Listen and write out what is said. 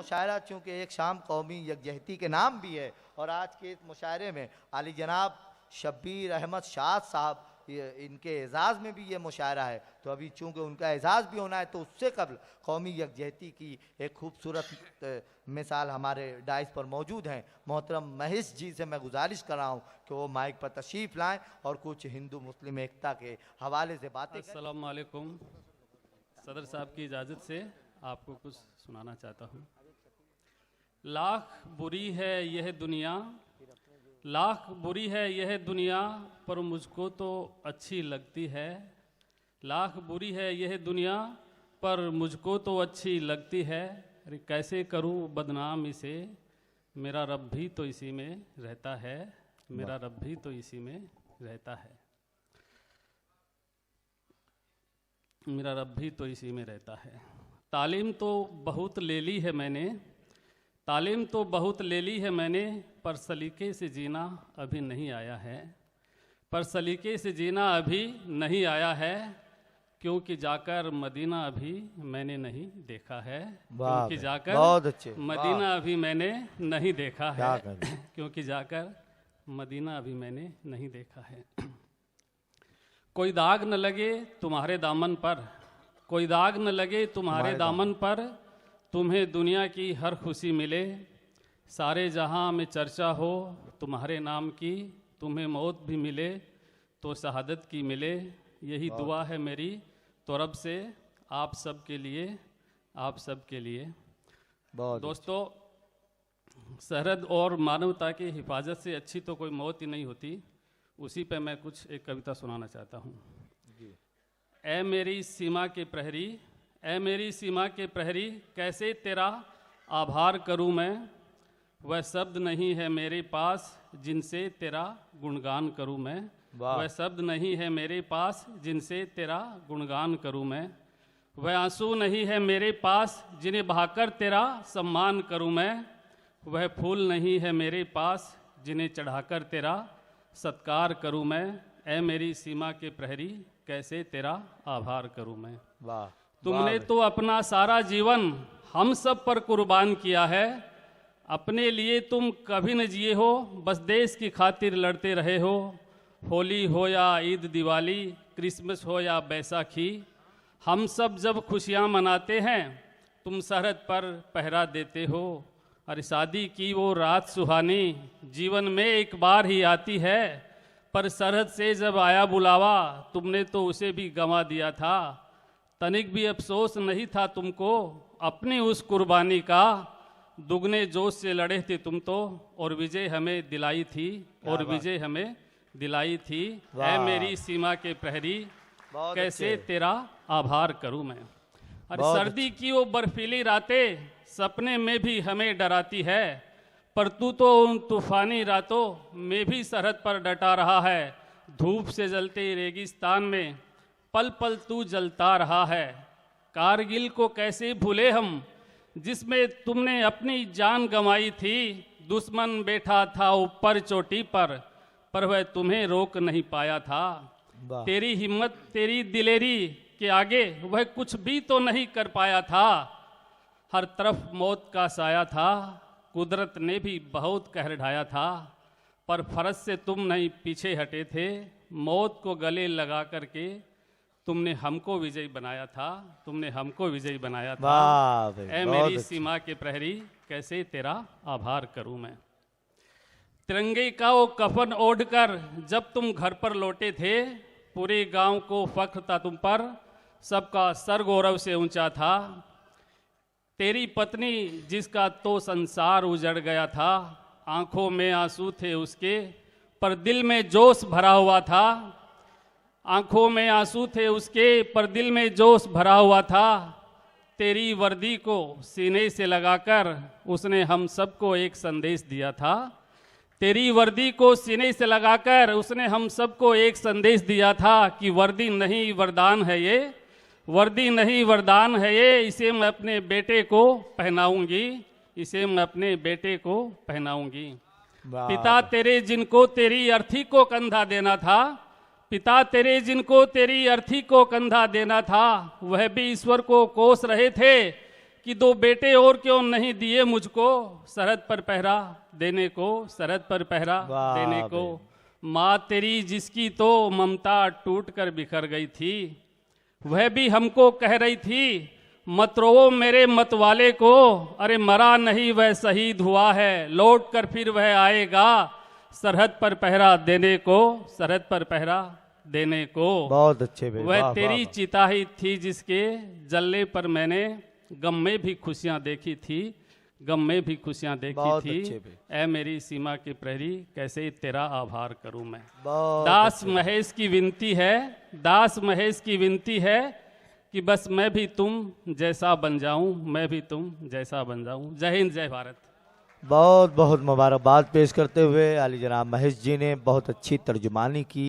मुशायरा चूँकि एक शाम कौमी यकजहती के नाम भी है, और आज के इस मुशायरे में आली जनाब शब्बीर अहमद शाद साहब इनके एजाज़ में भी ये मुशायरा है, तो अभी चूँकि उनका एजाज़ भी होना है तो उससे कबल कौमी यकजहती की एक खूबसूरत मिसाल हमारे डाइस पर मौजूद हैं। मोहतरम महेश जी से मैं गुजारिश कर रहा हूँ कि वो माइक पर तशरीफ़ लाएँ और कुछ हिंदू मुस्लिम एकता के हवाले से बातें करें। अस्सलाम वालेकुम। सदर साहब की इजाज़त से आपको कुछ सुनाना चाहता हूँ। लाख बुरी है यह दुनिया, लाख बुरी है यह दुनिया, पर मुझको तो अच्छी लगती है। लाख बुरी है यह दुनिया, पर मुझको तो अच्छी लगती है। अरे कैसे करूं बदनाम इसे, मेरा रब भी तो इसी में रहता है, मेरा रब भी तो इसी में रहता है, मेरा रब भी तो इसी में रहता है। तालीम तो बहुत ले ली है मैंने, तालीम तो बहुत ले ली है मैंने, पर सलीके से जीना अभी नहीं आया है, पर सलीके से जीना अभी नहीं आया है, क्योंकि जाकर मदीना अभी मैंने नहीं देखा है, क्योंकि जाकर मदीना अभी मैंने नहीं देखा है, क्योंकि जाकर मदीना अभी मैंने नहीं देखा है। कोई दाग न लगे तुम्हारे दामन पर, कोई दाग न लगे तुम्हारे दामन पर, तुम्हें दुनिया की हर खुशी मिले, सारे जहां में चर्चा हो तुम्हारे नाम की, तुम्हें मौत भी मिले तो शहादत की मिले, यही दुआ है मेरी तो रब से आप सब के लिए, आप सब के लिए। दोस्तों, सरहद और मानवता की हिफाजत से अच्छी तो कोई मौत ही नहीं होती। उसी पे मैं कुछ एक कविता सुनाना चाहता हूँ। ऐ मेरी सीमा के प्रहरी, ऐ मेरी सीमा के प्रहरी, कैसे तेरा आभार करूँ मैं, वह शब्द नहीं है मेरे पास जिनसे तेरा गुणगान करूँ मैं, वह शब्द नहीं है मेरे पास जिनसे तेरा गुणगान करूँ मैं, वह आंसू नहीं है मेरे पास जिन्हें बहाकर तेरा सम्मान करूँ मैं, वह फूल नहीं है मेरे पास जिन्हें चढ़ाकर तेरा सत्कार करूँ मैं, ऐ मेरी सीमा के प्रहरी कैसे तेरा आभार करूँ मैं। वाह, तुमने तो अपना सारा जीवन हम सब पर कुर्बान किया है, अपने लिए तुम कभी न जिए हो, बस देश की खातिर लड़ते रहे हो। होली हो या ईद दिवाली, क्रिसमस हो या बैसाखी, हम सब जब खुशियाँ मनाते हैं तुम सरहद पर पहरा देते हो। अरे शादी की वो रात सुहानी जीवन में एक बार ही आती है, पर सरहद से जब आया बुलावा तुमने तो उसे भी गंवा दिया था। तनिक भी अफसोस नहीं था तुमको अपनी उस कुर्बानी का, दुगने जोश से लड़े थे तुम तो, और विजय हमें दिलाई थी, और विजय हमें दिलाई थी। ऐ मेरी सीमा के प्रहरी कैसे तेरा आभार करूं मैं। अरे सर्दी की वो बर्फीली रातें सपने में भी हमें डराती है, पर तू तो उन तूफानी रातों में भी सरहद पर डटा रहा है। धूप से जलते रेगिस्तान में पल पल तू जलता रहा है। कारगिल को कैसे भूले हम जिसमें तुमने अपनी जान गंवाई थी। दुश्मन बैठा था ऊपर चोटी पर वह तुम्हें रोक नहीं पाया था। तेरी हिम्मत तेरी दिलेरी के आगे वह कुछ भी तो नहीं कर पाया था। हर तरफ मौत का साया था, कुदरत ने भी बहुत कहर ढाया था, पर फर्ज से तुम नहीं पीछे हटे थे। मौत को गले लगा करके तुमने हमको विजयी बनाया था, तुमने हमको विजयी बनाया था। ऐ मेरी सीमा के प्रहरी कैसे तेरा आभार करूं मैं। तिरंगे का वो कफन ओढ़कर जब तुम घर पर लौटे थे, पूरे गांव को फख्र था तुम पर, सबका सर गौरव से ऊंचा था। तेरी पत्नी जिसका तो संसार उजड़ गया था, आंखों में आंसू थे उसके पर दिल में जोश भरा हुआ था। आंखों में आंसू थे उसके पर दिल में जोश भरा हुआ था। तेरी वर्दी को सीने से लगाकर उसने हम सबको एक संदेश दिया था। तेरी वर्दी को सीने से लगाकर उसने हम सबको एक संदेश दिया था कि वर्दी नहीं वरदान है ये, वर्दी नहीं वरदान है ये, इसे मैं अपने बेटे को पहनाऊंगी, इसे मैं अपने बेटे को पहनाऊंगी। पिता तेरे जिनको तेरी अर्थी को कंधा देना था, पिता तेरे जिनको तेरी अर्थी को कंधा देना था, वह भी ईश्वर को कोस रहे थे, कि दो बेटे और क्यों नहीं दिए मुझको सरहद पर पहरा देने को, सरहद पर पहरा वाह देने को। भाई। माँ तेरी जिसकी तो ममता टूट कर बिखर गई थी, वह भी हमको कह रही थी मत रोवो मेरे मत वाले को, अरे मरा नहीं वह शहीद हुआ है, लौट कर फिर वह आएगा सरहद पर पहरा देने को, सरहद पर पहरा देने को। बहुत अच्छे भाई, वह वाह, तेरी वाह, चिता ही थी जिसके जलने पर मैंने गम में भी खुशियां देखी थी, गम में भी खुशियां देखी बहुत थी। अच्छे भाई। ऐ मेरी सीमा की प्रहरी कैसे तेरा आभार करूं मैं। बहुत दास अच्छे। महेश की विनती है, दास महेश की विनती है कि बस मैं भी तुम जैसा बन जाऊं, मैं भी तुम जैसा बन जाऊं। जय हिंद, जय भारत। बहुत बहुत मुबारकबाद पेश करते हुए आली जनाब महेश जी ने बहुत अच्छी तर्जुमानी की।